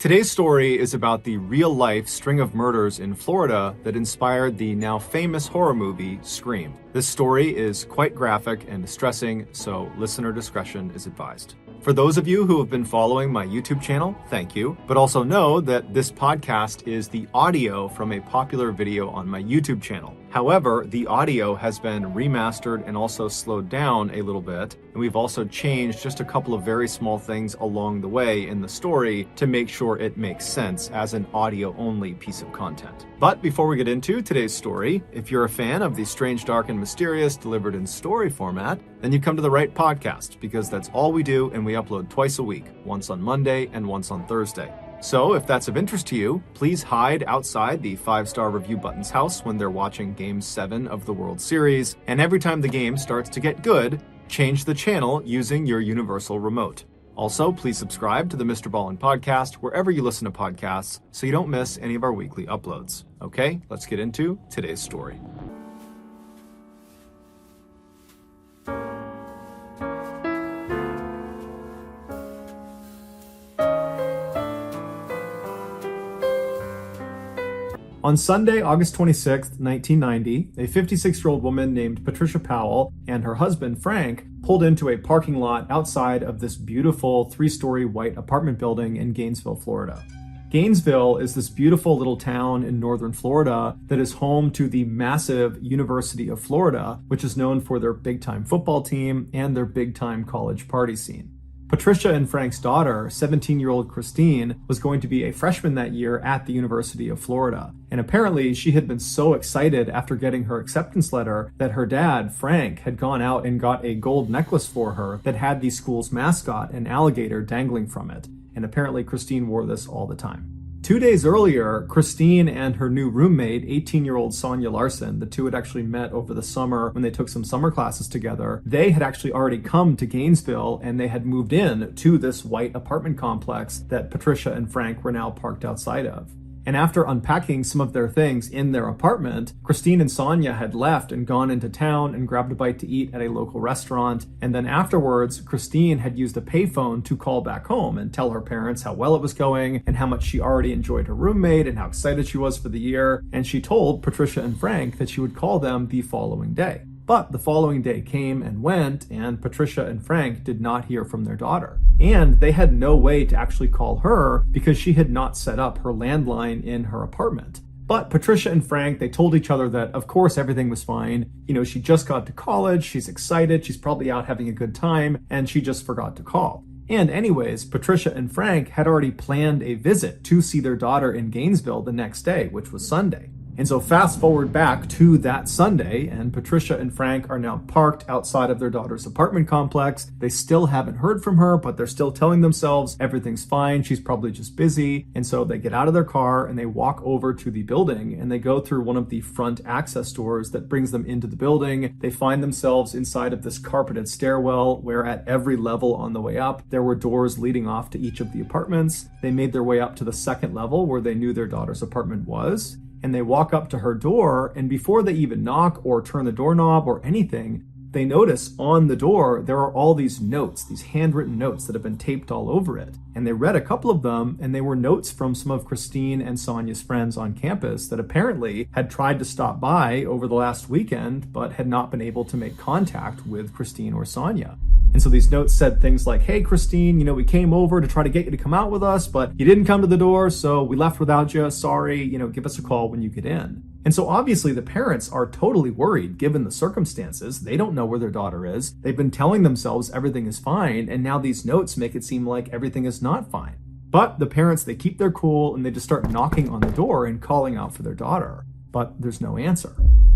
Today's story is about the real-life string of murders in Florida that inspired the now famous horror movie, Scream. This story is quite graphic and distressing, so listener discretion is advised. For those of you who have been following my YouTube channel, thank you, but also know that this podcast is the audio from a popular video on my YouTube channel. However, the audio has been remastered and also slowed down a little bit, and we've also changed just a couple of very small things along the way in the story to make sure it makes sense as an audio-only piece of content. But before we get into today's story, if you're a fan of the strange, dark, and mysterious delivered in story format, then you've come to the right podcast, because that's all we do, and we upload twice a week, once on Monday and once on Thursday. So if that's of interest to you, please hide outside the 5-star review button's house when they're watching Game 7 of the World Series, and every time the game starts to get good, change the channel using your universal remote. Also, please subscribe to the MrBallen podcast wherever you listen to podcasts so you don't miss any of our weekly uploads. Okay, let's get into today's story. On Sunday, August 26, 1990, a 56-year-old woman named Patricia Powell and her husband, Frank, pulled into a parking lot outside of this beautiful 3-story white apartment building in Gainesville, Florida. Gainesville is this beautiful little town in northern Florida that is home to the massive University of Florida, which is known for their big-time football team and their big-time college party scene. Patricia and Frank's daughter, 17-year-old Christine, was going to be a freshman that year at the University of Florida. And apparently she had been so excited after getting her acceptance letter that her dad, Frank, had gone out and got a gold necklace for her that had the school's mascot, an alligator, dangling from it. And apparently Christine wore this all the time. 2 days earlier, Christine and her new roommate, 18-year-old Sonia Larson, the two had actually met over the summer when they took some summer classes together. They had actually already come to Gainesville, and they had moved in to this white apartment complex that Patricia and Frank were now parked outside of. And after unpacking some of their things in their apartment, Christine and Sonia had left and gone into town and grabbed a bite to eat at a local restaurant. And then afterwards, Christine had used a payphone to call back home and tell her parents how well it was going and how much she already enjoyed her roommate and how excited she was for the year. And she told Patricia and Frank that she would call them the following day. But the following day came and went, and Patricia and Frank did not hear from their daughter. And they had no way to actually call her because she had not set up her landline in her apartment. But Patricia and Frank, they told each other that, of course, everything was fine. You know, she just got to college, she's excited, she's probably out having a good time, and she just forgot to call. And anyways, Patricia and Frank had already planned a visit to see their daughter in Gainesville the next day, which was Sunday. And so fast forward back to that Sunday, and Patricia and Frank are now parked outside of their daughter's apartment complex. They still haven't heard from her, but they're still telling themselves everything's fine, she's probably just busy. And so they get out of their car and they walk over to the building, and they go through one of the front access doors that brings them into the building. They find themselves inside of this carpeted stairwell where at every level on the way up, there were doors leading off to each of the apartments. They made their way up to the second level where they knew their daughter's apartment was. And they walk up to her door, and before they even knock or turn the doorknob or anything, they notice on the door there are all these notes, these handwritten notes that have been taped all over it. And they read a couple of them, and they were notes from some of Christine and Sonia's friends on campus that apparently had tried to stop by over the last weekend, but had not been able to make contact with Christine or Sonia. And so these notes said things like, "Hey, Christine, you know, we came over to try to get you to come out with us, but you didn't come to the door, so we left without you. Sorry, you know, give us a call when you get in." And so obviously the parents are totally worried given the circumstances. They don't know where their daughter is. They've been telling themselves everything is fine, and now these notes make it seem like everything is not fine. But the parents, they keep their cool, and they just start knocking on the door and calling out for their daughter. But there's no answer.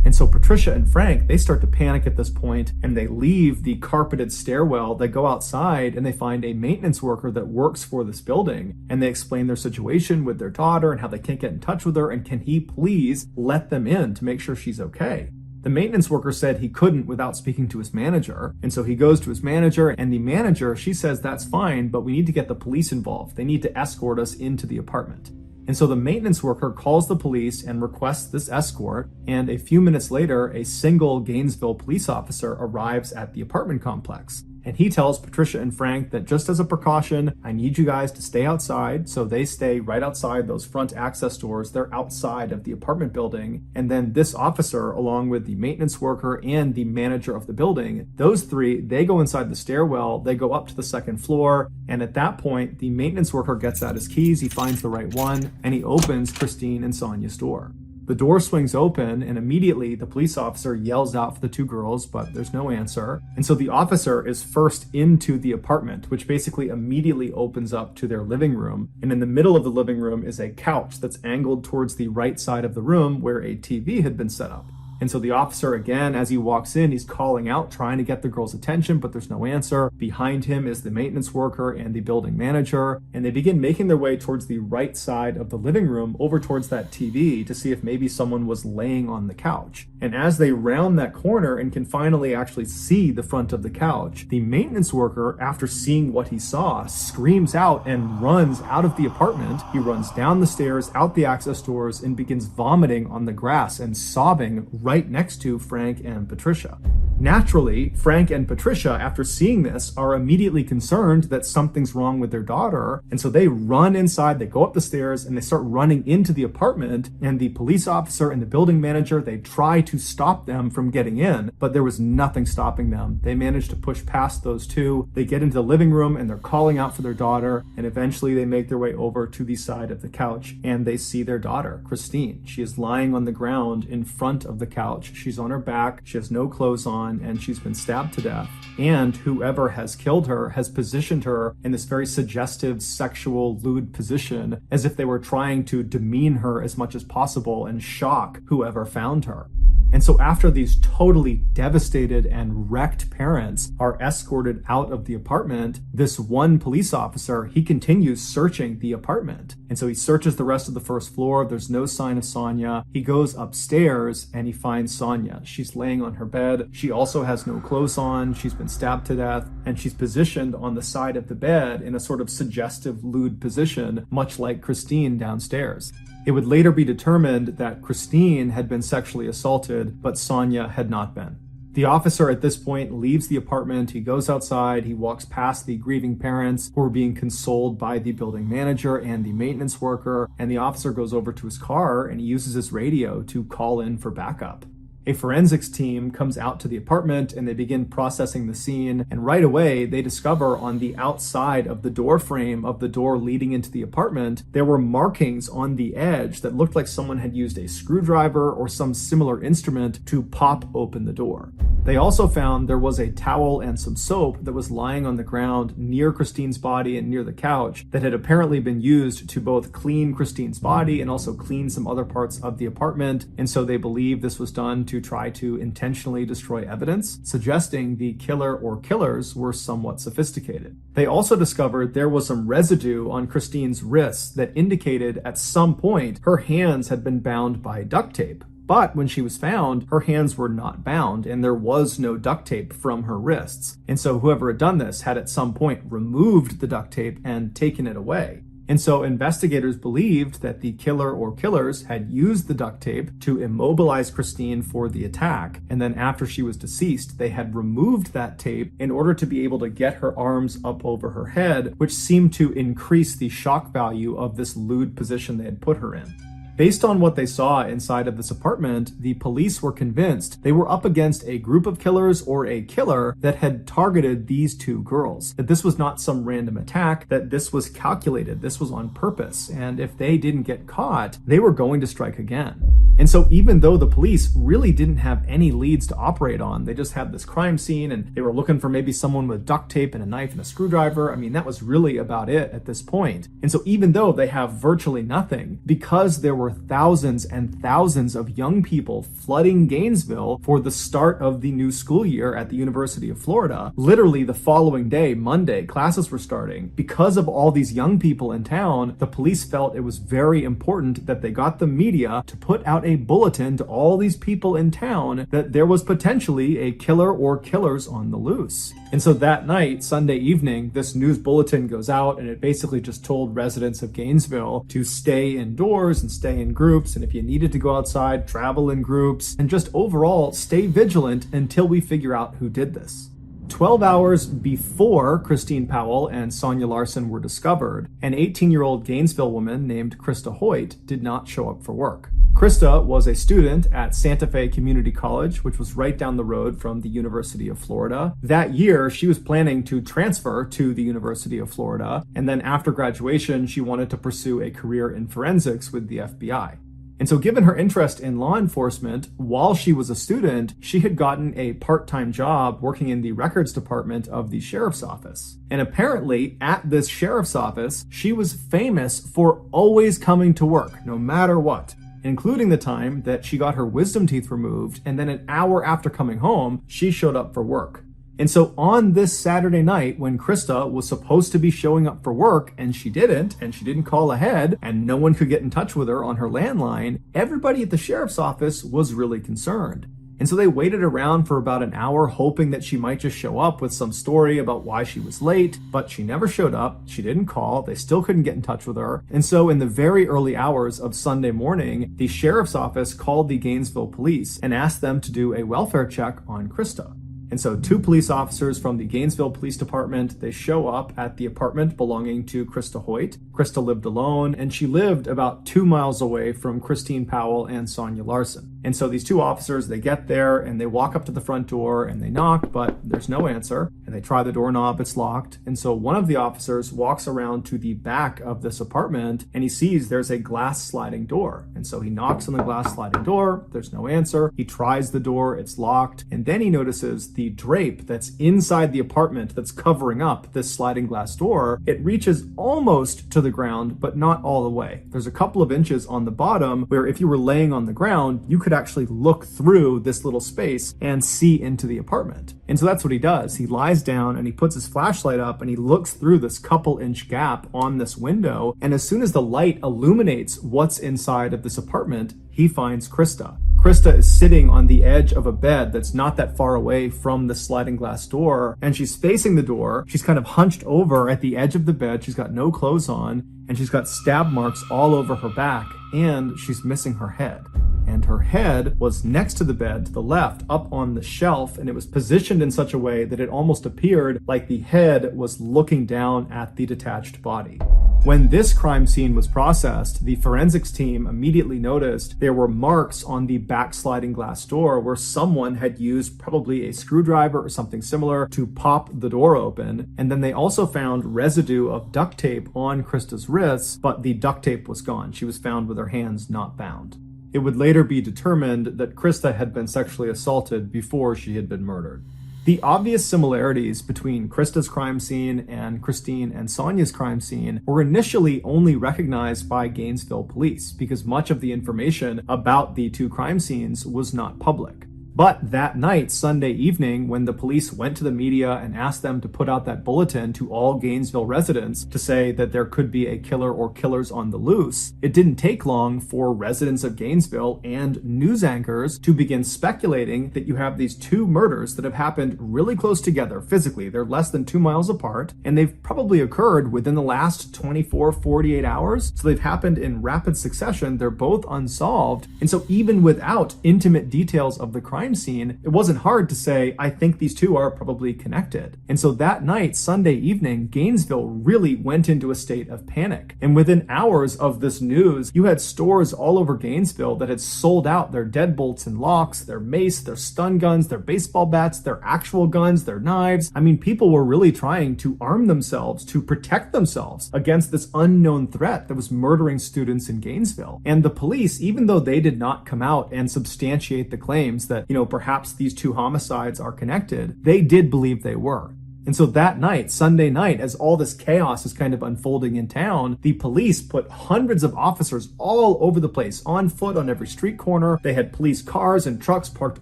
And so Patricia and Frank, they start to panic at this point, and they leave the carpeted stairwell. They go outside and they find a maintenance worker that works for this building, and they explain their situation with their daughter and how they can't get in touch with her, and can he please let them in to make sure she's okay. The maintenance worker said he couldn't without speaking to his manager, and so he goes to his manager, and the manager, she says that's fine, but we need to get the police involved. They need to escort us into the apartment. And so the maintenance worker calls the police and requests this escort, and a few minutes later, a single Gainesville police officer arrives at the apartment complex. And he tells Patricia and Frank that just as a precaution, I need you guys to stay outside. So they stay right outside those front access doors. They're outside of the apartment building. And then this officer, along with the maintenance worker and the manager of the building, those three, they go inside the stairwell, they go up to the second floor. And at that point, the maintenance worker gets out his keys, he finds the right one, and he opens Christine and Sonia's door. The door swings open, and immediately the police officer yells out for the two girls, but there's no answer. And so the officer is first into the apartment, which basically immediately opens up to their living room. And in the middle of the living room is a couch that's angled towards the right side of the room where a TV had been set up. And so the officer, again, as he walks in, he's calling out, trying to get the girl's attention, but there's no answer. Behind him is the maintenance worker and the building manager, and they begin making their way towards the right side of the living room, over towards that TV, to see if maybe someone was laying on the couch. And as they round that corner and can finally actually see the front of the couch, the maintenance worker, after seeing what he saw, screams out and runs out of the apartment. He runs down the stairs, out the access doors, and begins vomiting on the grass and sobbing right next to Frank and Patricia. Naturally, Frank and Patricia, after seeing this, are immediately concerned that something's wrong with their daughter, and so they run inside, they go up the stairs, and they start running into the apartment, and the police officer and the building manager, they try to stop them from getting in, but there was nothing stopping them. They managed to push past those two, they get into the living room, and they're calling out for their daughter, and eventually they make their way over to the side of the couch, and they see their daughter, Christine. She is lying on the ground in front of the couch. She's on her back, she has no clothes on, and she's been stabbed to death. And whoever has killed her has positioned her in this very suggestive, sexual, lewd position, as if they were trying to demean her as much as possible and shock whoever found her. And so after these totally devastated and wrecked parents are escorted out of the apartment, this one police officer, he continues searching the apartment. And so he searches the rest of the first floor. There's no sign of Sonia. He goes upstairs and he finds Sonia. She's laying on her bed. She also has no clothes on. She's been stabbed to death, and she's positioned on the side of the bed in a sort of suggestive, lewd position, much like Christine downstairs. It would later be determined that Christine had been sexually assaulted, but Sonia had not been. The officer at this point leaves the apartment, he goes outside, he walks past the grieving parents who are being consoled by the building manager and the maintenance worker, and the officer goes over to his car and he uses his radio to call in for backup. A forensics team comes out to the apartment and they begin processing the scene, and right away they discover on the outside of the door frame of the door leading into the apartment, there were markings on the edge that looked like someone had used a screwdriver or some similar instrument to pop open the door. They also found there was a towel and some soap that was lying on the ground near Christine's body and near the couch that had apparently been used to both clean Christine's body and also clean some other parts of the apartment, and so they believe this was done to try to intentionally destroy evidence, suggesting the killer or killers were somewhat sophisticated. They also discovered there was some residue on Christine's wrists that indicated at some point her hands had been bound by duct tape. But when she was found, her hands were not bound and there was no duct tape from her wrists. And so whoever had done this had at some point removed the duct tape and taken it away. And so investigators believed that the killer or killers had used the duct tape to immobilize Christine for the attack. And then after she was deceased, they had removed that tape in order to be able to get her arms up over her head, which seemed to increase the shock value of this lewd position they had put her in. Based on what they saw inside of this apartment, the police were convinced they were up against a group of killers or a killer that had targeted these two girls. That this was not some random attack, that this was calculated, this was on purpose, and if they didn't get caught, they were going to strike again. And so even though the police really didn't have any leads to operate on, they just had this crime scene and they were looking for maybe someone with duct tape and a knife and a screwdriver. I mean, that was really about it at this point. And so even though they have virtually nothing, because there were thousands and thousands of young people flooding Gainesville for the start of the new school year at the University of Florida, literally the following day, Monday, classes were starting. Because of all these young people in town, the police felt it was very important that they got the media to put out a bulletin to all these people in town that there was potentially a killer or killers on the loose. And so that night, Sunday evening, this news bulletin goes out and it basically just told residents of Gainesville to stay indoors and stay in groups, and if you needed to go outside, travel in groups, and just overall stay vigilant until we figure out who did this. 12 hours before Christine Powell and Sonia Larson were discovered, an 18-year-old Gainesville woman named Krista Hoyt did not show up for work. Krista was a student at Santa Fe Community College, which was right down the road from the University of Florida. That year, she was planning to transfer to the University of Florida, and then after graduation, she wanted to pursue a career in forensics with the FBI. And so given her interest in law enforcement, while she was a student, she had gotten a part-time job working in the records department of the sheriff's office. And apparently, at this sheriff's office, she was famous for always coming to work, no matter what, including the time that she got her wisdom teeth removed, and then an hour after coming home, she showed up for work. And so on this Saturday night, when Krista was supposed to be showing up for work and she didn't call ahead, and no one could get in touch with her on her landline, everybody at the sheriff's office was really concerned. And so they waited around for about an hour, hoping that she might just show up with some story about why she was late, but she never showed up. She didn't call. They still couldn't get in touch with her. And so in the very early hours of Sunday morning, the sheriff's office called the Gainesville police and asked them to do a welfare check on Krista. And so 2 police officers from the Gainesville Police Department, they show up at the apartment belonging to Krista Hoyt. Krista lived alone, and she lived about 2 miles away from Christine Powell and Sonia Larson. And so these 2 officers, they get there and they walk up to the front door and they knock, but there's no answer. And they try the doorknob, it's locked. And so one of the officers walks around to the back of this apartment and he sees there's a glass sliding door. And so he knocks on the glass sliding door, there's no answer. He tries the door, it's locked. And then he notices the drape that's inside the apartment that's covering up this sliding glass door. It reaches almost to the ground, but not all the way. There's a couple of inches on the bottom where if you were laying on the ground, you could actually look through this little space and see into the apartment. And so that's what he does. He lies down and he puts his flashlight up and he looks through this couple inch gap on this window. And as soon as the light illuminates what's inside of this apartment, he finds Krista. Krista is sitting on the edge of a bed that's not that far away from the sliding glass door, and she's facing the door. She's kind of hunched over at the edge of the bed. She's got no clothes on, and she's got stab marks all over her back, and she's missing her head. And her head was next to the bed to the left, up on the shelf, and it was positioned in such a way that it almost appeared like the head was looking down at the detached body. When this crime scene was processed, the forensics team immediately noticed there were marks on the back sliding glass door where someone had used probably a screwdriver or something similar to pop the door open. And then they also found residue of duct tape on Krista's wrists, but the duct tape was gone. She was found with her hands not bound. It would later be determined that Krista had been sexually assaulted before she had been murdered. The obvious similarities between Krista's crime scene and Christine and Sonia's crime scene were initially only recognized by Gainesville police because much of the information about the 2 crime scenes was not public. But that night, Sunday evening, when the police went to the media and asked them to put out that bulletin to all Gainesville residents to say that there could be a killer or killers on the loose, it didn't take long for residents of Gainesville and news anchors to begin speculating that you have these 2 murders that have happened really close together physically. They're less than 2 miles apart, and they've probably occurred within the last 24, 48 hours. So they've happened in rapid succession. They're both unsolved. And so even without intimate details of the crime scene, it wasn't hard to say, I think these 2 are probably connected. And so that night, Sunday evening, Gainesville really went into a state of panic. And within hours of this news, you had stores all over Gainesville that had sold out their deadbolts and locks, their mace, their stun guns, their baseball bats, their actual guns, their knives. I mean, people were really trying to arm themselves to protect themselves against this unknown threat that was murdering students in Gainesville. And the police, even though they did not come out and substantiate the claims that, perhaps these 2 homicides are connected, they did believe they were. And so that night, Sunday night, as all this chaos is kind of unfolding in town, the police put hundreds of officers all over the place, on foot on every street corner. They had police cars and trucks parked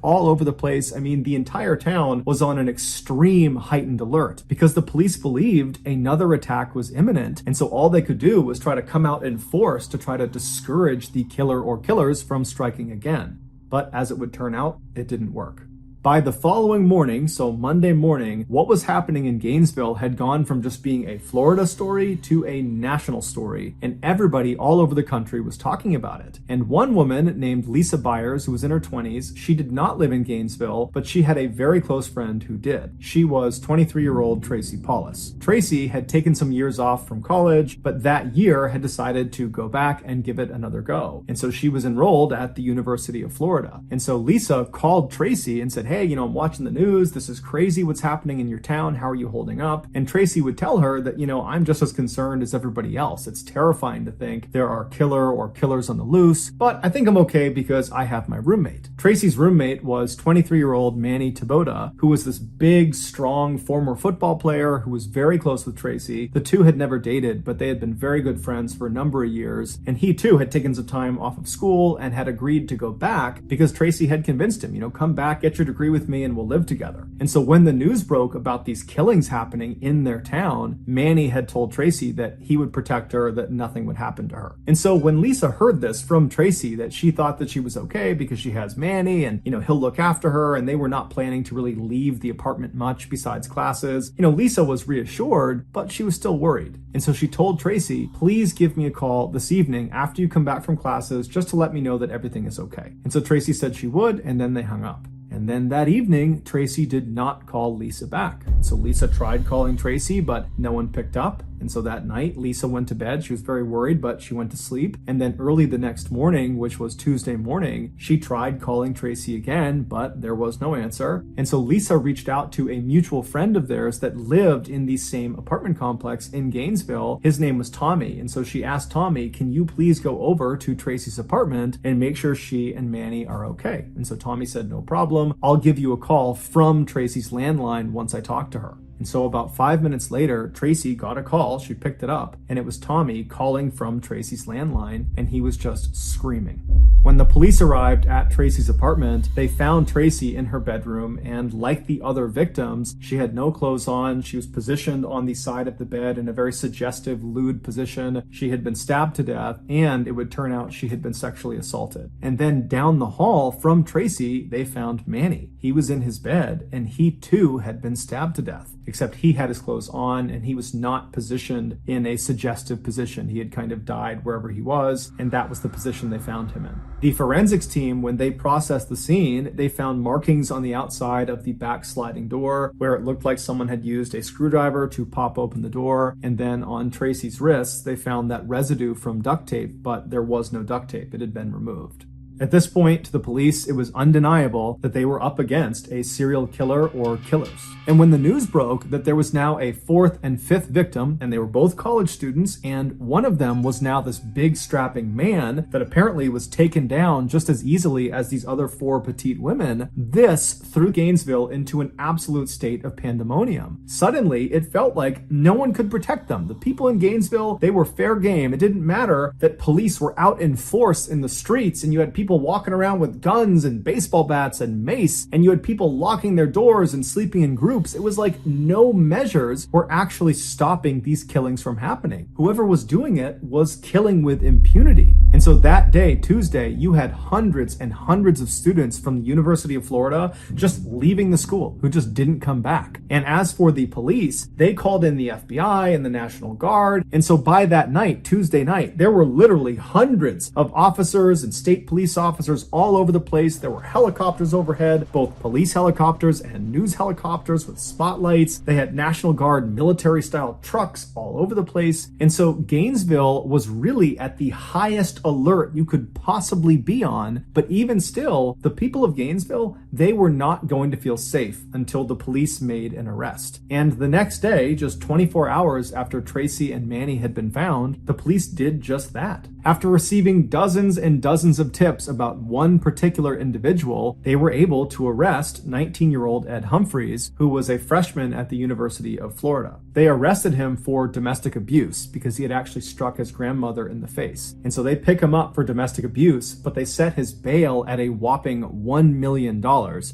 all over the place. I mean, the entire town was on an extreme heightened alert because the police believed another attack was imminent. And so all they could do was try to come out in force to try to discourage the killer or killers from striking again. But as it would turn out, it didn't work. By the following morning, so Monday morning, what was happening in Gainesville had gone from just being a Florida story to a national story, and everybody all over the country was talking about it. And one woman named Lisa Byers, who was in her 20s, she did not live in Gainesville, but she had a very close friend who did. She was 23-year-old Tracy Paulus. Tracy had taken some years off from college, but that year had decided to go back and give it another go. And so she was enrolled at the University of Florida. And so Lisa called Tracy and said, hey, I'm watching the news. This is crazy what's happening in your town. How are you holding up? And Tracy would tell her that, I'm just as concerned as everybody else. It's terrifying to think there are killer or killers on the loose, but I think I'm okay because I have my roommate. Tracy's roommate was 23-year-old Manny Taboda, who was this big, strong former football player who was very close with Tracy. The two had never dated, but they had been very good friends for a number of years. And he too had taken some time off of school and had agreed to go back because Tracy had convinced him, come back, get your degree with me, and we'll live together. And so when the news broke about these killings happening in their town, Manny had told Tracy that he would protect her, that nothing would happen to her. And so when Lisa heard this from Tracy, that she thought that she was okay because she has Manny and, he'll look after her, and they were not planning to really leave the apartment much besides classes, Lisa was reassured, but she was still worried. And so she told Tracy, please give me a call this evening after you come back from classes just to let me know that everything is okay. And so Tracy said she would, and then they hung up. And then that evening, Tracy did not call Lisa back. So Lisa tried calling Tracy, but no one picked up. And so that night, Lisa went to bed. She was very worried, but she went to sleep. And then early the next morning, which was Tuesday morning, she tried calling Tracy again, but there was no answer. And so Lisa reached out to a mutual friend of theirs that lived in the same apartment complex in Gainesville. His name was Tommy. And so she asked Tommy, can you please go over to Tracy's apartment and make sure she and Manny are okay? And so Tommy said, no problem. I'll give you a call from Tracy's landline once I talk to her. And so about 5 minutes later, Tracy got a call. She picked it up, and it was Tommy calling from Tracy's landline, and he was just screaming. When the police arrived at Tracy's apartment, they found Tracy in her bedroom, and like the other victims, she had no clothes on. She was positioned on the side of the bed in a very suggestive, lewd position. She had been stabbed to death, and it would turn out she had been sexually assaulted. And then down the hall from Tracy, they found Manny. He was in his bed, and he too had been stabbed to death, except he had his clothes on, and he was not positioned in a suggestive position. He had kind of died wherever he was, and that was the position they found him in. The forensics team, when they processed the scene, they found markings on the outside of the back sliding door where it looked like someone had used a screwdriver to pop open the door. And then on Tracy's wrists, they found that residue from duct tape, but there was no duct tape. It had been removed. At this point, to the police, it was undeniable that they were up against a serial killer or killers. And when the news broke that there was now a fourth and fifth victim, and they were both college students, and one of them was now this big strapping man that apparently was taken down just as easily as these other four petite women, this threw Gainesville into an absolute state of pandemonium. Suddenly, it felt like no one could protect them. The people in Gainesville, they were fair game. It didn't matter that police were out in force in the streets, and you had people walking around with guns and baseball bats and mace, and you had people locking their doors and sleeping in groups. It was like no measures were actually stopping these killings from happening. Whoever was doing it was killing with impunity. And so that day, Tuesday, you had hundreds and hundreds of students from the University of Florida just leaving the school who just didn't come back. And as for the police, they called in the FBI and the National Guard. And so by that night, Tuesday night, there were literally hundreds of officers and state police officers all over the place. There were helicopters overhead, both police helicopters and news helicopters with spotlights. They had National Guard military-style trucks all over the place. And so Gainesville was really at the highest alert you could possibly be on. But even still, the people of Gainesville, they were not going to feel safe until the police made an arrest. And the next day, just 24 hours after Tracy and Manny had been found, the police did just that. After receiving dozens and dozens of tips about one particular individual, they were able to arrest 19-year-old Ed Humphreys, who was a freshman at the University of Florida. They arrested him for domestic abuse because he had actually struck his grandmother in the face. And so they pick him up for domestic abuse, but they set his bail at a whopping $1 million,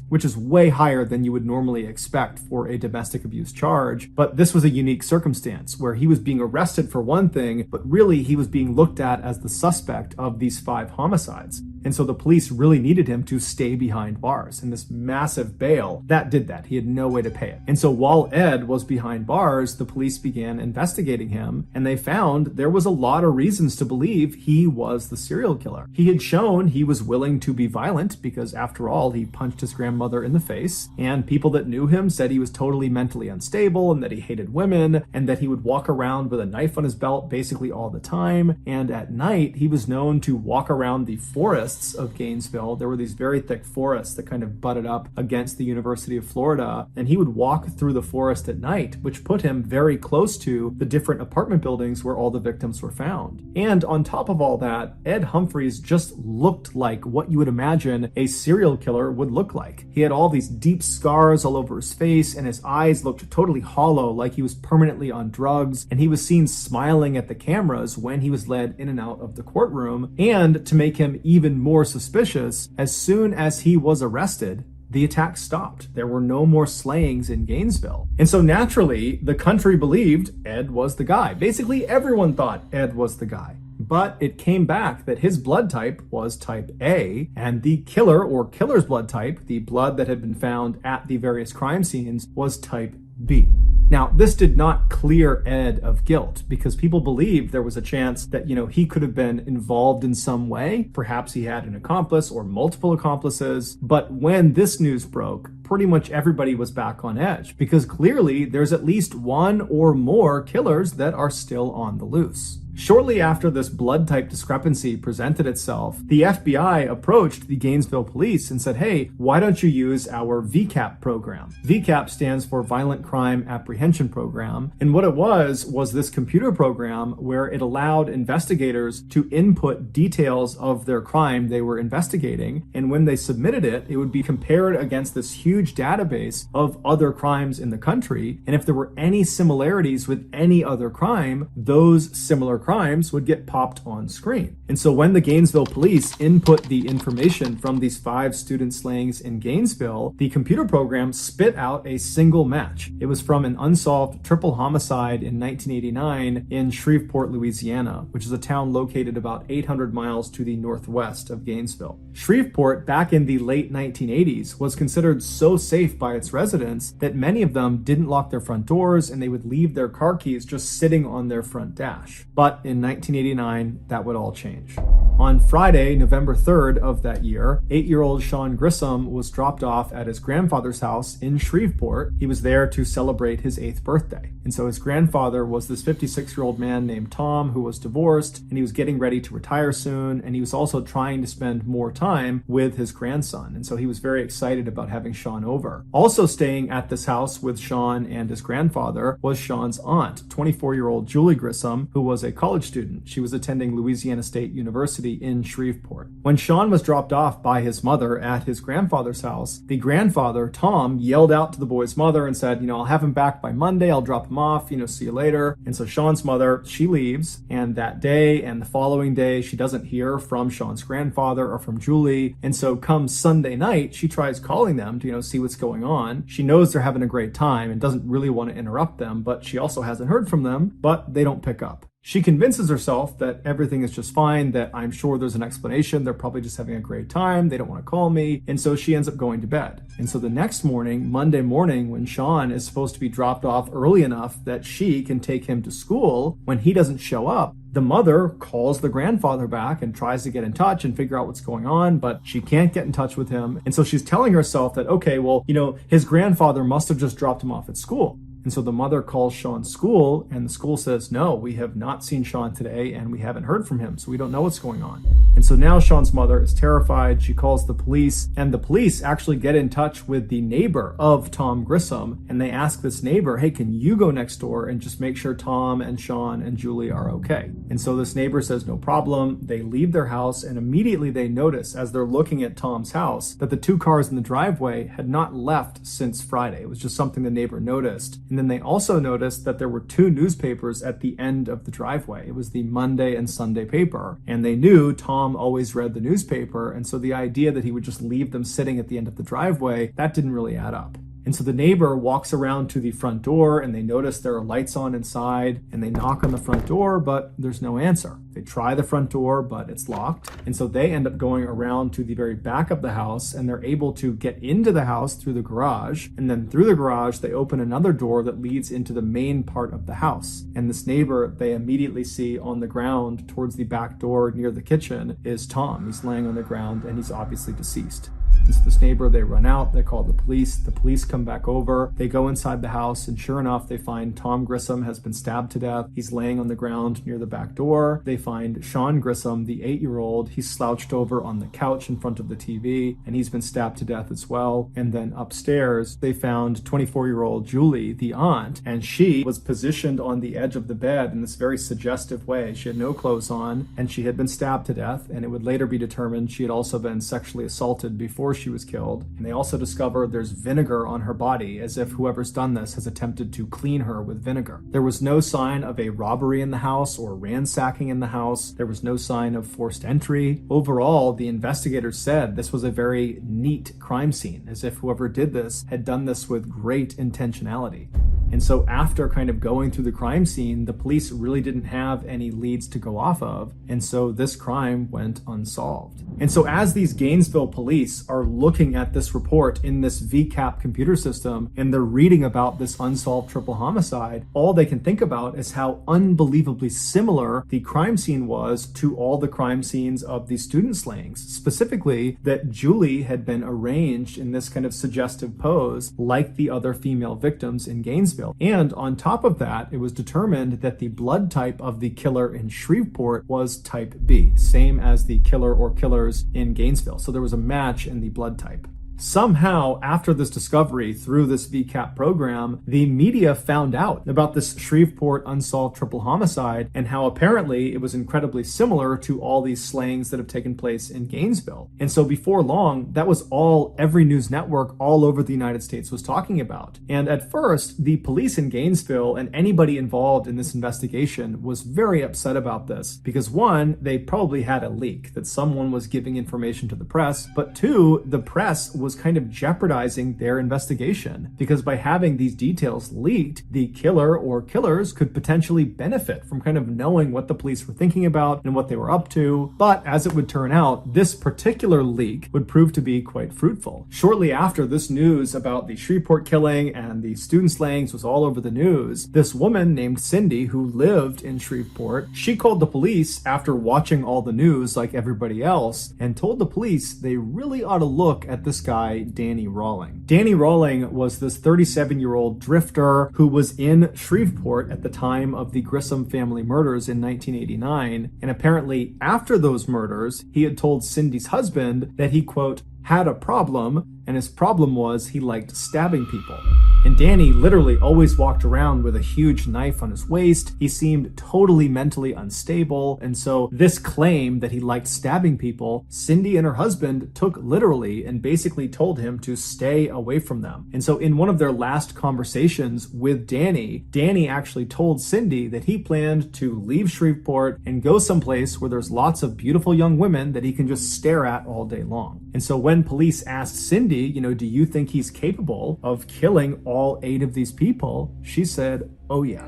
which is way higher than you would normally expect for a domestic abuse charge. But this was a unique circumstance where he was being arrested for one thing, but really he was being looked at as the suspect of these 5 homicides. And so the police really needed him to stay behind bars. And this massive bail, that did that. He had no way to pay it. And so while Ed was behind bars, the police began investigating him, and they found there was a lot of reasons to believe he was the serial killer. He had shown he was willing to be violent because, after all, he punched his grandmother in the face, and people that knew him said he was totally mentally unstable and that he hated women and that he would walk around with a knife on his belt basically all the time. And at night, he was known to walk around the forests of Gainesville. There were these very thick forests that kind of butted up against the University of Florida, and he would walk through the forest at night, which put him very close to the different apartment buildings where all the victims were found. And on top of all that, Ed Humphreys just looked like what you would imagine a serial killer would look like. He had all these deep scars all over his face, and his eyes looked totally hollow, like he was permanently on drugs, and he was seen smiling at the cameras when he was led in and out of the courtroom. And to make him even more suspicious, as soon as he was arrested, the attack stopped. There were no more slayings in Gainesville. And so naturally, the country believed Ed was the guy. Basically, everyone thought Ed was the guy. But it came back that his blood type was type A, and the killer or killer's blood type, the blood that had been found at the various crime scenes, was type B. Now, this did not clear Ed of guilt because people believed there was a chance that, he could have been involved in some way. Perhaps he had an accomplice or multiple accomplices. But when this news broke, pretty much everybody was back on edge because clearly there's at least one or more killers that are still on the loose. Shortly after this blood type discrepancy presented itself, the FBI approached the Gainesville police and said, hey, why don't you use our VCAP program? VCAP stands for Violent Crime Apprehension Program. And what it was this computer program where it allowed investigators to input details of their crime they were investigating. And when they submitted it, it would be compared against this huge database of other crimes in the country. And if there were any similarities with any other crime, those similar crimes would get popped on screen. And so when the Gainesville police input the information from these 5 student slayings in Gainesville, the computer program spit out a single match. It was from an unsolved triple homicide in 1989 in Shreveport, Louisiana, which is a town located about 800 miles to the northwest of Gainesville. Shreveport, back in the late 1980s, was considered so safe by its residents that many of them didn't lock their front doors and they would leave their car keys just sitting on their front dash. But in 1989, that would all change. On Friday, November 3rd of that year, 8-year-old Sean Grissom was dropped off at his grandfather's house in Shreveport. He was there to celebrate his 8th birthday. And so his grandfather was this 56-year-old man named Tom who was divorced, and he was getting ready to retire soon, and he was also trying to spend more time with his grandson. And so he was very excited about having Sean over. Also staying at this house with Sean and his grandfather was Sean's aunt, 24-year-old Julie Grissom, who was a college student. She was attending Louisiana State University in Shreveport. When Sean was dropped off by his mother at his grandfather's house, the grandfather, Tom, yelled out to the boy's mother and said, I'll have him back by Monday. I'll drop him off, see you later. And so Sean's mother, she leaves, and that day and the following day, she doesn't hear from Sean's grandfather or from Julie. And so come Sunday night, she tries calling them to, see what's going on. She knows they're having a great time and doesn't really want to interrupt them, but she also hasn't heard from them, but they don't pick up. She convinces herself that everything is just fine, that I'm sure there's an explanation. They're probably just having a great time. They don't want to call me. And so she ends up going to bed. And so the next morning, Monday morning, when Sean is supposed to be dropped off early enough that she can take him to school, when he doesn't show up, the mother calls the grandfather back and tries to get in touch and figure out what's going on, but she can't get in touch with him. And so she's telling herself that, okay, well, his grandfather must have just dropped him off at school. And so the mother calls Sean's school, and the school says, no, we have not seen Sean today, and we haven't heard from him, so we don't know what's going on. And so now Sean's mother is terrified. She calls the police, and the police actually get in touch with the neighbor of Tom Grissom, and they ask this neighbor, hey, can you go next door and just make sure Tom and Sean and Julie are okay? And so this neighbor says, no problem. They leave their house, and immediately they notice, as they're looking at Tom's house, that the 2 cars in the driveway had not left since Friday. It was just something the neighbor noticed. And then they also noticed that there were 2 newspapers at the end of the driveway. It was the Monday and Sunday paper. And they knew Tom always read the newspaper. And so the idea that he would just leave them sitting at the end of the driveway, that didn't really add up. And so the neighbor walks around to the front door and they notice there are lights on inside, and they knock on the front door, but there's no answer. They try the front door, but it's locked. And so they end up going around to the very back of the house, and they're able to get into the house through the garage. And then through the garage, they open another door that leads into the main part of the house. And this neighbor they immediately see on the ground towards the back door near the kitchen is Tom. He's laying on the ground and he's obviously deceased. And so this neighbor, they run out, they call the police come back over, they go inside the house, and sure enough, they find Tom Grissom has been stabbed to death. He's laying on the ground near the back door. They find Sean Grissom, the 8-year-old, he's slouched over on the couch in front of the TV, and he's been stabbed to death as well. And then upstairs, they found 24-year-old Julie, the aunt, and she was positioned on the edge of the bed in this very suggestive way. She had no clothes on, and she had been stabbed to death, and it would later be determined she had also been sexually assaulted before she was killed. And they also discovered there's vinegar on her body, as if whoever's done this has attempted to clean her with vinegar. There was no sign of a robbery in the house or ransacking in the house. There was no sign of forced entry. Overall, the investigators said this was a very neat crime scene, as if whoever did this had done this with great intentionality. And so after kind of going through the crime scene, the police really didn't have any leads to go off of. And so this crime went unsolved. And so as these Gainesville police are looking at this report in this VCAP computer system, and they're reading about this unsolved triple homicide, all they can think about is how unbelievably similar the crime scene was to all the crime scenes of the student slayings. Specifically, that Julie had been arranged in this kind of suggestive pose like the other female victims in Gainesville. And on top of that, it was determined that the blood type of the killer in Shreveport was type B, same as the killer or killers in Gainesville. So there was a match in the blood type. Somehow, after this discovery through this VCAP program, the media found out about this Shreveport unsolved triple homicide and how apparently it was incredibly similar to all these slayings that have taken place in Gainesville. And so before long, that was all every news network all over the United States was talking about. And at first, the police in Gainesville and anybody involved in this investigation was very upset about this because one, they probably had a leak that someone was giving information to the press, but two, the press was kind of jeopardizing their investigation because by having these details leaked, the killer or killers could potentially benefit from kind of knowing what the police were thinking about and what they were up to. But as it would turn out, this particular leak would prove to be quite fruitful. Shortly after this news about the Shreveport killing and the student slayings was all over the news, this woman named Cindy, who lived in Shreveport, she called the police after watching all the news like everybody else and told the police they really ought to look at this guy Danny Rawling. Danny Rawling was this 37-year-old drifter who was in Shreveport at the time of the Grissom family murders in 1989, and apparently after those murders, he had told Cindy's husband that he, quote, had a problem, and his problem was he liked stabbing people. And Danny literally always walked around with a huge knife on his waist. He seemed totally mentally unstable. And so this claim that he liked stabbing people, Cindy and her husband took literally and basically told him to stay away from them. And so in one of their last conversations with Danny, Danny actually told Cindy that he planned to leave Shreveport and go someplace where there's lots of beautiful young women that he can just stare at all day long. And so when police asked Cindy, do you think he's capable of killing all 8 of these people? She said, oh yeah.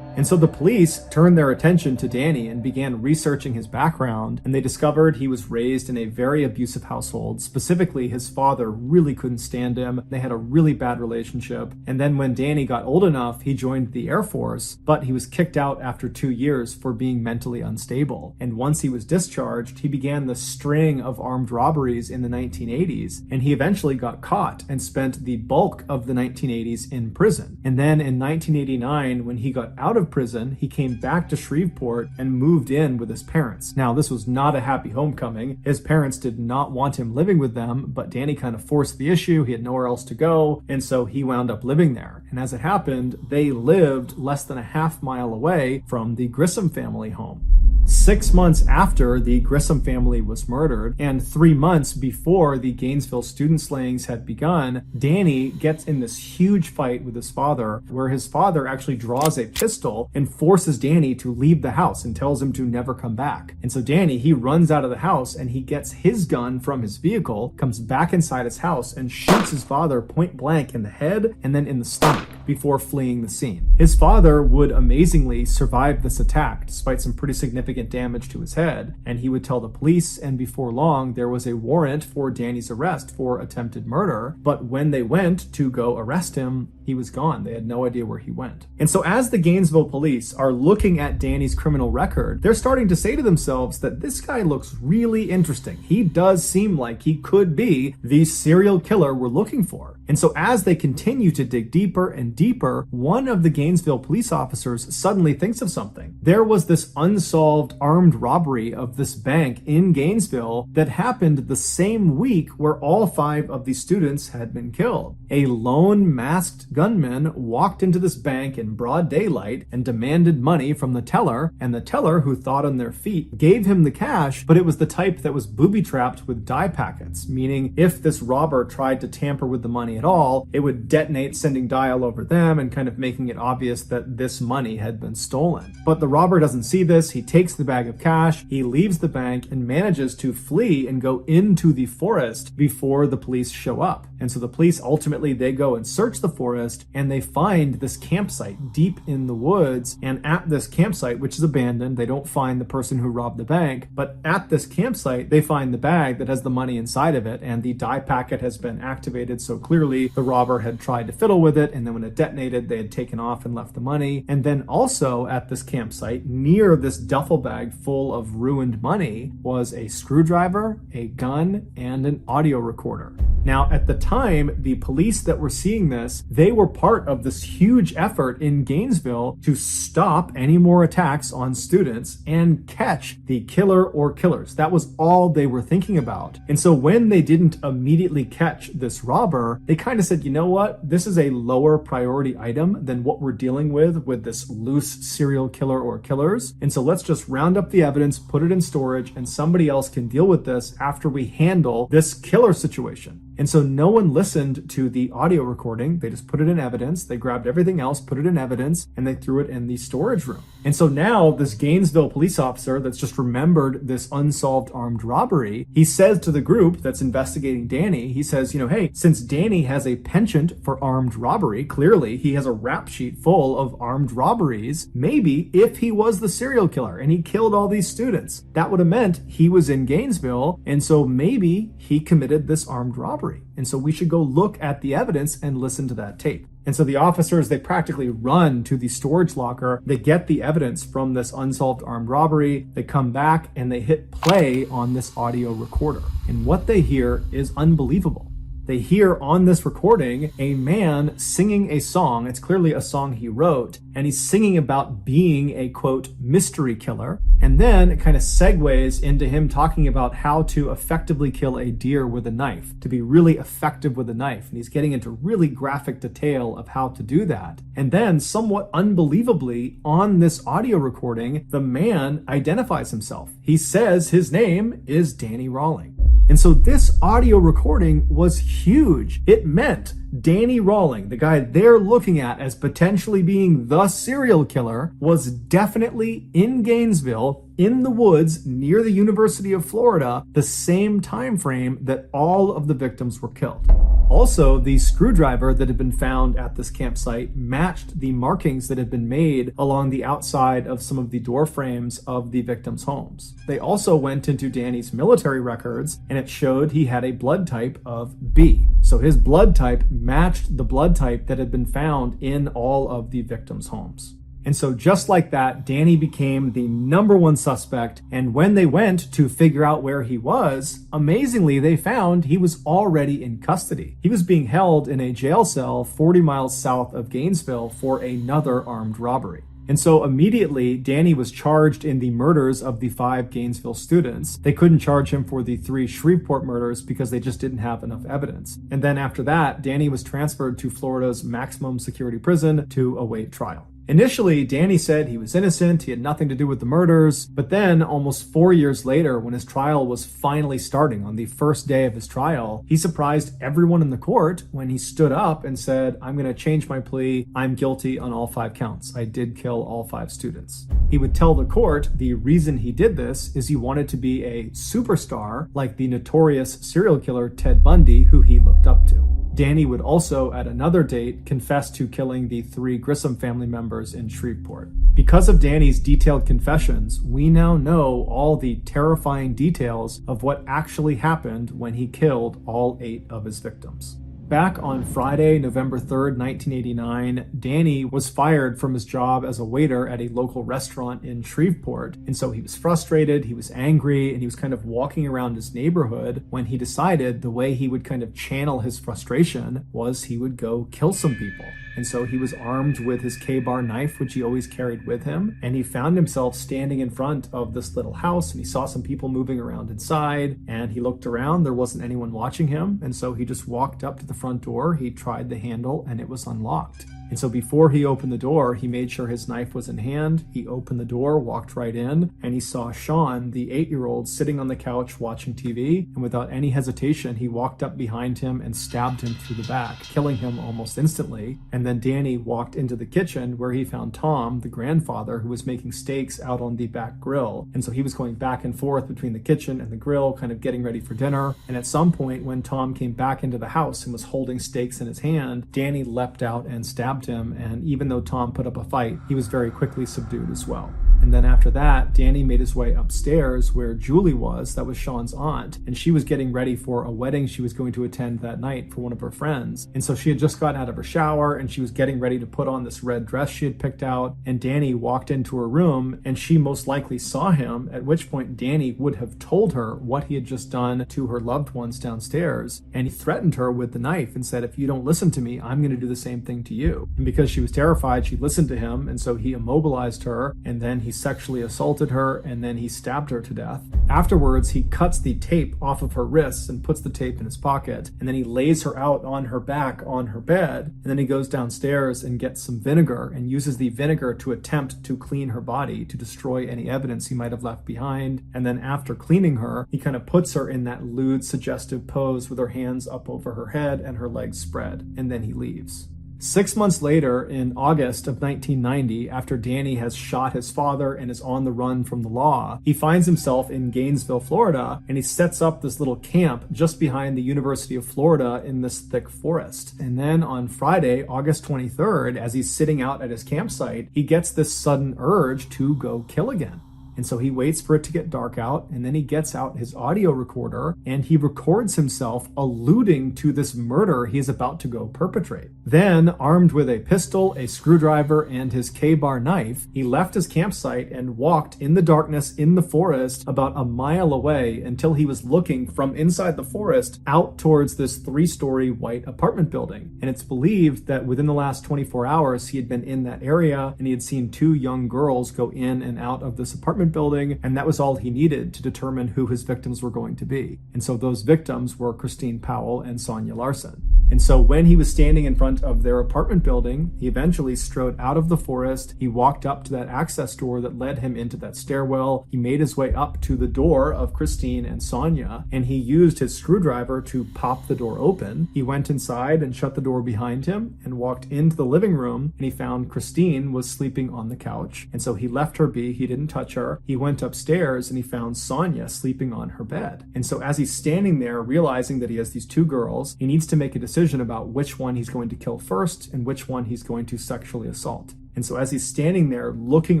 And so the police turned their attention to Danny and began researching his background, and they discovered he was raised in a very abusive household. Specifically, his father really couldn't stand him. They had a really bad relationship. And then when Danny got old enough, he joined the Air Force, but he was kicked out after 2 years for being mentally unstable. And once he was discharged, he began the string of armed robberies in the 1980s, and he eventually got caught and spent the bulk of the 1980s in prison. And then in 1989, when he got out of prison, he came back to Shreveport and moved in with his parents. Now, this was not a happy homecoming. His parents did not want him living with them, but Danny kind of forced the issue. He had nowhere else to go, and so he wound up living there. And as it happened, they lived less than a half mile away from the Grissom family home. 6 months after the Grissom family was murdered, and 3 months before the Gainesville student slayings had begun, Danny gets in this huge fight with his father, where his father actually draws a pistol and forces Danny to leave the house and tells him to never come back. And so Danny, he runs out of the house and he gets his gun from his vehicle, comes back inside his house and shoots his father point blank in the head and then in the stomach before fleeing the scene. His father would amazingly survive this attack despite some pretty significant damage to his head, and he would tell the police, and before long there was a warrant for Danny's arrest for attempted murder. But when they went to go arrest him, he was gone. They had no idea where he went. And so as the Gainesville police are looking at Danny's criminal record, they're starting to say to themselves that this guy looks really interesting. He does seem like he could be the serial killer we're looking for. And so as they continue to dig deeper and deeper, one of the Gainesville police officers suddenly thinks of something. There was this unsolved armed robbery of this bank in Gainesville that happened the same week where all 5 of the students had been killed. A lone masked gunman walked into this bank in broad daylight and demanded money from the teller, and the teller, who thought on their feet, gave him the cash, but it was the type that was booby-trapped with dye packets, meaning if this robber tried to tamper with the money at all, it would detonate, sending dye all over them and kind of making it obvious that this money had been stolen. But the robber doesn't see this. He takes the bag of cash, he leaves the bank and manages to flee and go into the forest before the police show up. And so the police ultimately, they go and search the forest and they find this campsite deep in the woods. And at this campsite, which is abandoned, they don't find the person who robbed the bank, but at this campsite, they find the bag that has the money inside of it, and the dye packet has been activated. So clearly the robber had tried to fiddle with it, and then when it detonated, they had taken off and left the money. And then also at this campsite, near this duffel bag full of ruined money, was a screwdriver, a gun, and an audio recorder. Now, at the time, the police that were seeing this, they were part of this huge effort in Gainesville to stop any more attacks on students and catch the killer or killers. That was all they were thinking about. And so when they didn't immediately catch this robber, they kind of said, you know what? This is a lower priority item than what we're dealing with this loose serial killer or killers. And so let's just round up the evidence, put it in storage, and somebody else can deal with this after we handle this killer situation. And so no one listened to the audio recording. They just put it in evidence. They grabbed everything else, put it in evidence, and they threw it in the storage room. And so now this Gainesville police officer that's just remembered this unsolved armed robbery, he says to the group that's investigating Danny, he says, hey, since Danny has a penchant for armed robbery, clearly he has a rap sheet full of armed robberies, maybe if he was the serial killer and he killed all these students, that would have meant he was in Gainesville, and so maybe he committed this armed robbery. And so we should go look at the evidence and listen to that tape. And so the officers, they practically run to the storage locker. They get the evidence from this unsolved armed robbery. They come back and they hit play on this audio recorder. And what they hear is unbelievable. They hear on this recording a man singing a song. It's clearly a song he wrote, and he's singing about being a, quote, mystery killer. And then it kind of segues into him talking about how to effectively kill a deer with a knife, to be really effective with a knife. And he's getting into really graphic detail of how to do that. And then, somewhat unbelievably, on this audio recording, the man identifies himself. He says his name is Danny Rawling. And so this audio recording was huge. It meant Danny Rawling, the guy they're looking at as potentially being the serial killer, was definitely in Gainesville, in the woods near the University of Florida, the same time frame that all of the victims were killed. Also, the screwdriver that had been found at this campsite matched the markings that had been made along the outside of some of the door frames of the victims' homes. They also went into Danny's military records, and it showed he had a blood type of B. So his blood type matched the blood type that had been found in all of the victims' homes. And so just like that, Danny became the #1 suspect. And when they went to figure out where he was, amazingly, they found he was already in custody. He was being held in a jail cell 40 miles south of Gainesville for another armed robbery. And so immediately, Danny was charged in the murders of the 5 Gainesville students. They couldn't charge him for the 3 Shreveport murders because they just didn't have enough evidence. And then after that, Danny was transferred to Florida's maximum security prison to await trial. Initially, Danny said he was innocent, he had nothing to do with the murders, but then, almost 4 years later, when his trial was finally starting on the first day of his trial, he surprised everyone in the court when he stood up and said, "I'm going to change my plea. I'm guilty on all 5 counts. I did kill all 5 students." He would tell the court the reason he did this is he wanted to be a superstar like the notorious serial killer Ted Bundy, who he looked up to. Danny would also, at another date, confess to killing the 3 Grissom family members in Shreveport. Because of Danny's detailed confessions, we now know all the terrifying details of what actually happened when he killed all 8 of his victims. Back on Friday, November 3rd, 1989, Danny was fired from his job as a waiter at a local restaurant in Shreveport. And so he was frustrated, he was angry, and he was kind of walking around his neighborhood when he decided the way he would kind of channel his frustration was he would go kill some people. And so he was armed with his K-bar knife, which he always carried with him. And he found himself standing in front of this little house, and he saw some people moving around inside. And he looked around, there wasn't anyone watching him. And so he just walked up to the front door, he tried the handle, and it was unlocked. And so before he opened the door, he made sure his knife was in hand. He opened the door, walked right in, and he saw Sean, the 8-year-old, sitting on the couch watching TV. And without any hesitation, he walked up behind him and stabbed him through the back, killing him almost instantly. And then Danny walked into the kitchen where he found Tom, the grandfather, who was making steaks out on the back grill. And so he was going back and forth between the kitchen and the grill, kind of getting ready for dinner. And at some point, when Tom came back into the house and was holding steaks in his hand, Danny leapt out and stabbed him, and even though Tom put up a fight, he was very quickly subdued as well. And then after that, Danny made his way upstairs where Julie was, that was Sean's aunt, and she was getting ready for a wedding she was going to attend that night for one of her friends. And so she had just gotten out of her shower and she was getting ready to put on this red dress she had picked out, and Danny walked into her room and she most likely saw him, at which point Danny would have told her what he had just done to her loved ones downstairs, and he threatened her with the knife and said, "If you don't listen to me, I'm going to do the same thing to you." And because she was terrified, she listened to him, and so he immobilized her, and then he sexually assaulted her, and then he stabbed her to death. Afterwards, he cuts the tape off of her wrists and puts the tape in his pocket, and then he lays her out on her back on her bed, and then he goes downstairs and gets some vinegar and uses the vinegar to attempt to clean her body, to destroy any evidence he might have left behind. And then after cleaning her, he kind of puts her in that lewd, suggestive pose with her hands up over her head and her legs spread, and then he leaves. 6 months later, in August of 1990, after Danny has shot his father and is on the run from the law, he finds himself in Gainesville, Florida, and he sets up this little camp just behind the University of Florida in this thick forest. And then on Friday, August 23rd, as he's sitting out at his campsite, he gets this sudden urge to go kill again. And so he waits for it to get dark out, and then he gets out his audio recorder and he records himself alluding to this murder he is about to go perpetrate. Then, armed with a pistol, a screwdriver, and his K-bar knife, he left his campsite and walked in the darkness in the forest about a mile away until he was looking from inside the forest out towards this 3-story white apartment building. And it's believed that within the last 24 hours, he had been in that area and he had seen 2 young girls go in and out of this apartment building, and that was all he needed to determine who his victims were going to be. And so those victims were Christine Powell and Sonia Larson. And so when he was standing in front of their apartment building, he eventually strode out of the forest. He walked up to that access door that led him into that stairwell. He made his way up to the door of Christine and Sonia, and he used his screwdriver to pop the door open. He went inside and shut the door behind him and walked into the living room, and he found Christine was sleeping on the couch. And so he left her be. He didn't touch her. He went upstairs and he found Sonia sleeping on her bed. And so as he's standing there, realizing that he has these 2 girls, he needs to make a decision about which one he's going to kill first and which one he's going to sexually assault. And so as he's standing there looking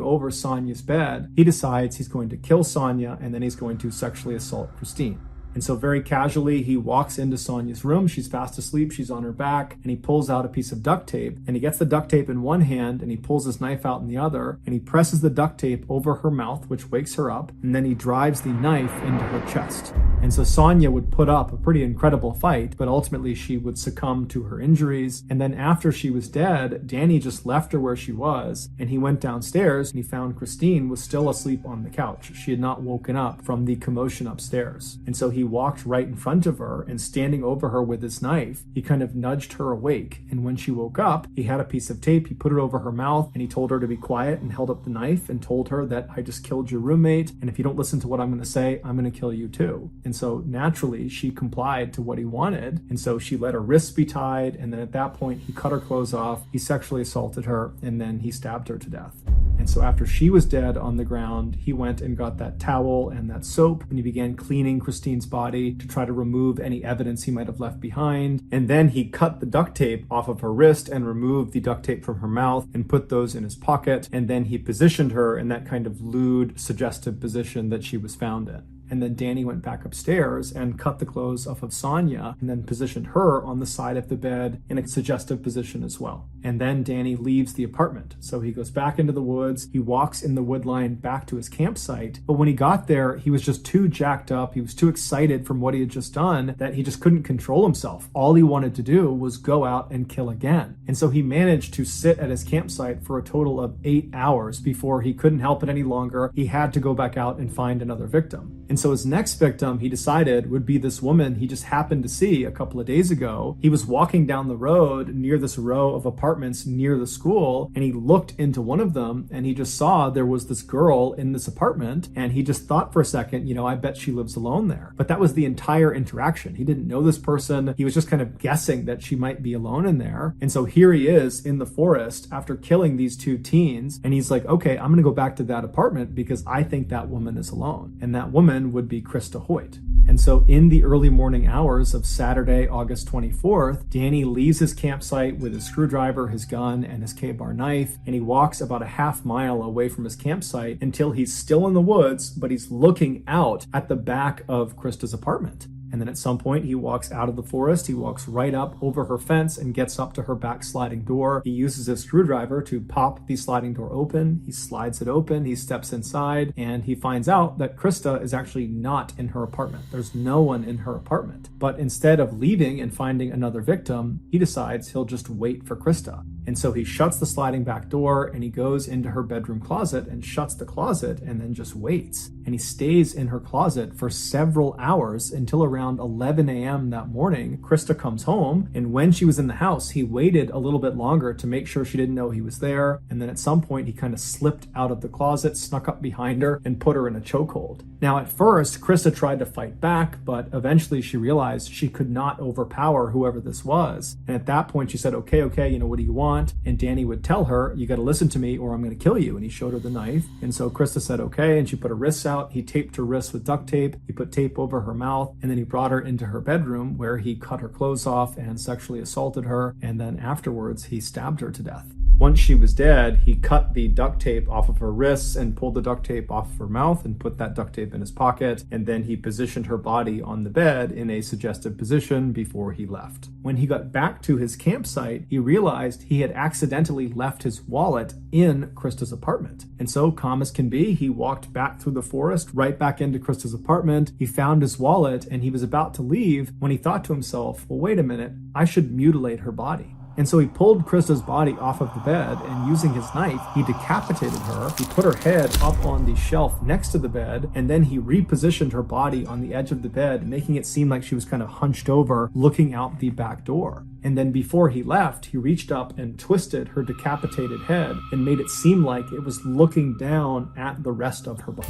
over Sonia's bed, he decides he's going to kill Sonia and then he's going to sexually assault Christine. And so very casually, he walks into Sonia's room. She's fast asleep. She's on her back. And he pulls out a piece of duct tape. And he gets the duct tape in one hand and he pulls his knife out in the other. And he presses the duct tape over her mouth, which wakes her up. And then he drives the knife into her chest. And so Sonia would put up a pretty incredible fight, but ultimately she would succumb to her injuries. And then after she was dead, Danny just left her where she was. And he went downstairs and he found Christine was still asleep on the couch. She had not woken up from the commotion upstairs. And so he he walked right in front of her, and standing over her with his knife, he kind of nudged her awake. And when she woke up, he had a piece of tape, he put it over her mouth, and he told her to be quiet and held up the knife and told her that I just killed your roommate, and if you don't listen to what I'm going to say, I'm going to kill you too. And so naturally, she complied to what he wanted, and so she let her wrists be tied, and then at that point, he cut her clothes off, he sexually assaulted her, and then he stabbed her to death. And so after she was dead on the ground, he went and got that towel and that soap, and he began cleaning Christine's body to try to remove any evidence he might have left behind. And then he cut the duct tape off of her wrist and removed the duct tape from her mouth and put those in his pocket. And then he positioned her in that kind of lewd, suggestive position that she was found in. And then Danny went back upstairs and cut the clothes off of Sonia and then positioned her on the side of the bed in a suggestive position as well. And then Danny leaves the apartment. So he goes back into the woods. He walks in the wood line back to his campsite. But when he got there, he was just too jacked up. He was too excited from what he had just done that he just couldn't control himself. All he wanted to do was go out and kill again. And so he managed to sit at his campsite for a total of 8 hours before he couldn't help it any longer. He had to go back out and find another victim. And so his next victim, he decided, would be this woman he just happened to see a couple of days ago. He was walking down the road near this row of apartments near the school, and he looked into one of them, and he just saw there was this girl in this apartment, and he just thought for a second, I bet she lives alone there. But that was the entire interaction. He didn't know this person. He was just kind of guessing that she might be alone in there. And so here he is in the forest after killing these two teens, and he's like, okay, I'm going to go back to that apartment because I think that woman is alone. And that woman would be Krista Hoyt. And so in the early morning hours of Saturday, August 24th, Danny leaves his campsite with his screwdriver, his gun, and his K-bar knife, and he walks about a half mile away from his campsite until he's still in the woods, but he's looking out at the back of Krista's apartment. And then at some point, he walks out of the forest, he walks right up over her fence and gets up to her back sliding door. He uses his screwdriver to pop the sliding door open. He slides it open, he steps inside, and he finds out that Krista is actually not in her apartment. There's no one in her apartment. But instead of leaving and finding another victim, he decides he'll just wait for Krista. And so he shuts the sliding back door and he goes into her bedroom closet and shuts the closet and then just waits. And he stays in her closet for several hours until around 11 a.m. that morning. Krista comes home, and when she was in the house, he waited a little bit longer to make sure she didn't know he was there. And then at some point, he kind of slipped out of the closet, snuck up behind her, and put her in a chokehold. Now, at first, Krista tried to fight back, but eventually she realized she could not overpower whoever this was. And at that point, she said, okay, what do you want? And Danny would tell her, you got to listen to me or I'm going to kill you. And he showed her the knife. And so Krista said, okay. And she put her wrists out. He taped her wrists with duct tape. He put tape over her mouth. And then he brought her into her bedroom where he cut her clothes off and sexually assaulted her. And then afterwards, he stabbed her to death. Once she was dead, he cut the duct tape off of her wrists and pulled the duct tape off of her mouth and put that duct tape in his pocket. And then he positioned her body on the bed in a suggestive position before he left. When he got back to his campsite, he realized he had accidentally left his wallet in Krista's apartment. And so, calm as can be, he walked back through the forest, right back into Krista's apartment. He found his wallet and he was about to leave when he thought to himself, well, wait a minute, I should mutilate her body. And so he pulled Krista's body off of the bed, and using his knife, he decapitated her. He put her head up on the shelf next to the bed, and then he repositioned her body on the edge of the bed, making it seem like she was kind of hunched over, looking out the back door. And then before he left, he reached up and twisted her decapitated head and made it seem like it was looking down at the rest of her body.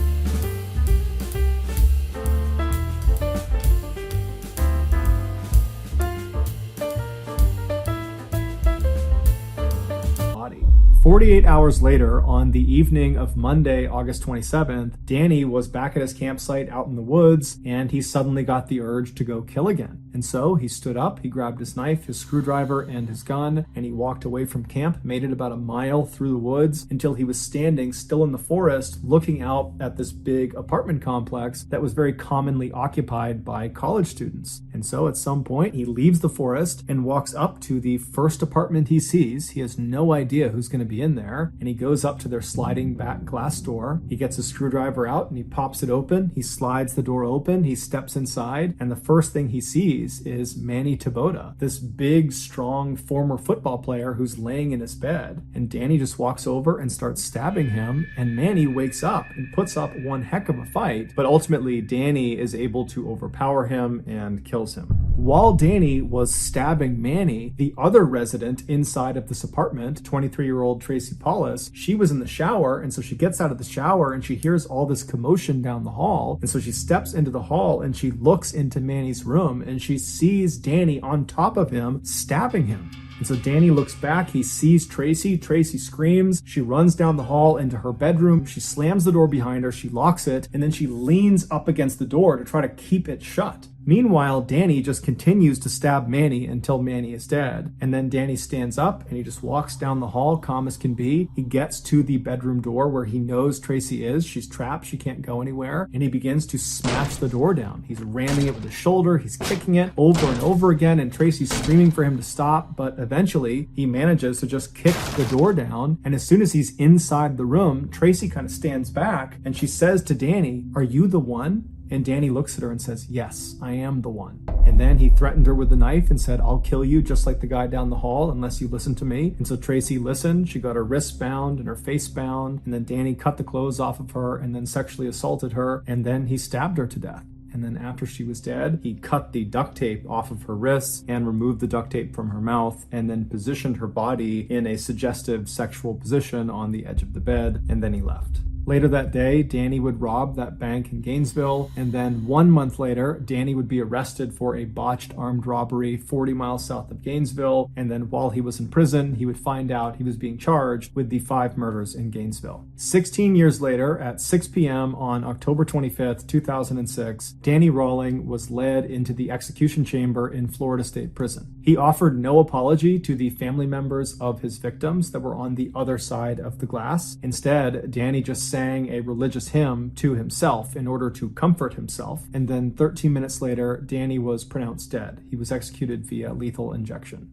Body. 48 hours later, on the evening of Monday, August 27th, Danny was back at his campsite out in the woods, and he suddenly got the urge to go kill again. And so he stood up, he grabbed his knife, his screwdriver, and his gun, and he walked away from camp, made it about a mile through the woods until he was standing still in the forest, looking out at this big apartment complex that was very commonly occupied by college students. And so at some point, he leaves the forest and walks up to the first apartment he sees. He has no idea who's going to be be in there, and he goes up to their sliding back glass door. He gets a screwdriver out and he pops it open. He slides the door open. He steps inside, and the first thing he sees is Manny Taboda, this big, strong former football player who's laying in his bed. And Danny just walks over and starts stabbing him, and Manny wakes up and puts up one heck of a fight, but ultimately Danny is able to overpower him and kills him. While Danny was stabbing Manny, the other resident inside of this apartment, 23-year-old Tracy Paulus, she was in the shower, and so she gets out of the shower and she hears all this commotion down the hall, and so she steps into the hall and she looks into Manny's room and she sees Danny on top of him stabbing him. And so Danny looks back, he sees Tracy. Tracy screams, she runs down the hall into her bedroom, she slams the door behind her, she locks it, and then she leans up against the door to try to keep it shut. Meanwhile, Danny just continues to stab Manny until Manny is dead. And then Danny stands up and he just walks down the hall, calm as can be. He gets to the bedroom door where he knows Tracy is. She's trapped, she can't go anywhere. And he begins to smash the door down. He's ramming it with his shoulder, he's kicking it over and over again, and Tracy's screaming for him to stop. But eventually, he manages to just kick the door down. And as soon as he's inside the room, Tracy kind of stands back and she says to Danny, "Are you the one?" And Danny looks at her and says, "Yes, I am the one." And then he threatened her with the knife and said, "I'll kill you just like the guy down the hall unless you listen to me." And so Tracy listened. She got her wrists bound and her face bound. And then Danny cut the clothes off of her and then sexually assaulted her. And then he stabbed her to death. And then after she was dead, he cut the duct tape off of her wrists and removed the duct tape from her mouth, and then positioned her body in a suggestive sexual position on the edge of the bed, and then he left. Later that day, Danny would rob that bank in Gainesville, and then 1 month later, Danny would be arrested for a botched armed robbery 40 miles south of Gainesville, and then while he was in prison, he would find out he was being charged with the 5 murders in Gainesville. 16 years later, at 6 p.m. on October 25th, 2006, Danny Rawling was led into the execution chamber in Florida State Prison. He offered no apology to the family members of his victims that were on the other side of the glass. Instead, Danny just sang a religious hymn to himself in order to comfort himself, and then 13 minutes later, Danny was pronounced dead. He was executed via lethal injection.